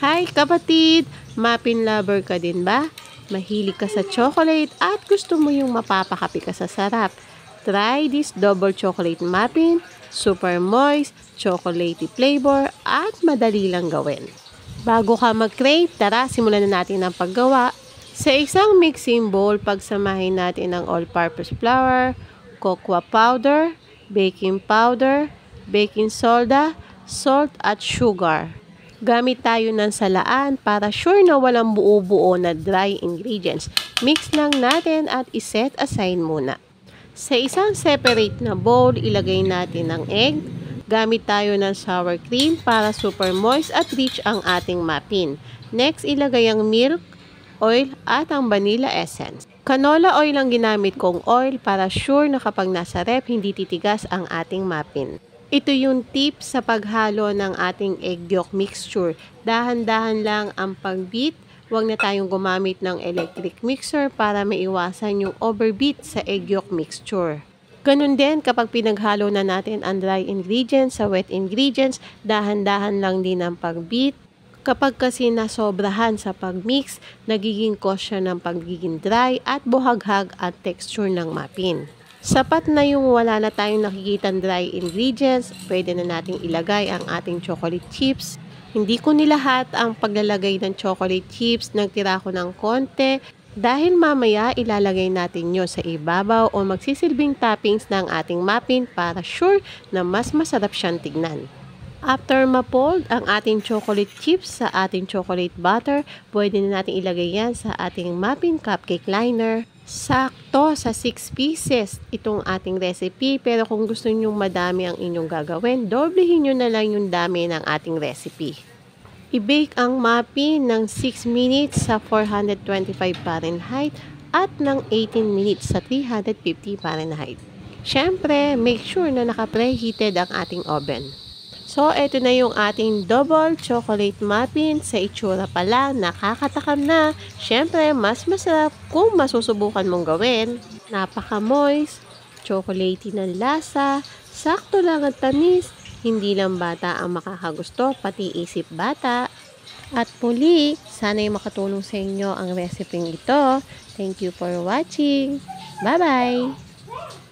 Hi kapatid! Muffin lover ka din ba? Mahilig ka sa chocolate at gusto mo yung mapapakapi ka sa sarap. Try this double chocolate muffin, super moist, chocolatey flavor at madali lang gawin. Bago ka mag-crave, tara simulan na natin ang paggawa. Sa isang mixing bowl, pagsamahin natin ang all-purpose flour, cocoa powder, baking powder, baking soda, salt at sugar. Gamit tayo ng salaan para sure na walang buo-buo na dry ingredients. Mix lang natin at iset aside muna. Sa isang separate na bowl, ilagay natin ang egg. Gamit tayo ng sour cream para super moist at rich ang ating muffin. Next, ilagay ang milk, oil at ang vanilla essence. Canola oil ang ginamit kong oil para sure na kapag nasa ref, hindi titigas ang ating muffin. Ito yung tip sa paghalo ng ating egg yolk mixture. Dahan-dahan lang ang pag-beat. Huwag na tayong gumamit ng electric mixer para maiwasan yung overbeat sa egg yolk mixture. Ganun din kapag pinaghalo na natin ang dry ingredients sa wet ingredients, dahan-dahan lang din ang pag-beat. Kapag kasi nasobrahan sa pag-mix, nagiging cause siya ng pagiging dry at buhaghag at texture ng muffin. Sapat na yung wala na tayong nakikitang dry ingredients, pwede na nating ilagay ang ating chocolate chips. Hindi ko nilahat ang paglalagay ng chocolate chips, nagtira ko ng konti dahil mamaya ilalagay natin nyo sa ibabaw o magsisilbing toppings ng ating muffin para sure na mas masarap siyang tignan. After ma-fold ang ating chocolate chips sa ating chocolate butter, pwede na natin ilagay yan sa ating muffin cupcake liner. Sakto sa 6 pieces itong ating recipe, pero kung gusto nyo madami ang inyong gagawin, doblehin nyo na lang yung dami ng ating recipe. I-bake ang muffin ng 6 minutes sa 425 Fahrenheit at ng 18 minutes sa 350 Fahrenheit. Siyempre, make sure na naka-preheated ang ating oven. So, ito na yung ating double chocolate muffin. Sa itsura pa lang, nakakatakam na. Siyempre, mas masarap kung masusubukan mong gawin. Napaka-moist, chocolatey ng lasa, sakto lang at tamis. Hindi lang bata ang makakagusto, pati isip bata. At muli, sana'y makatulong sa inyo ang recipe ito. Thank you for watching. Bye-bye!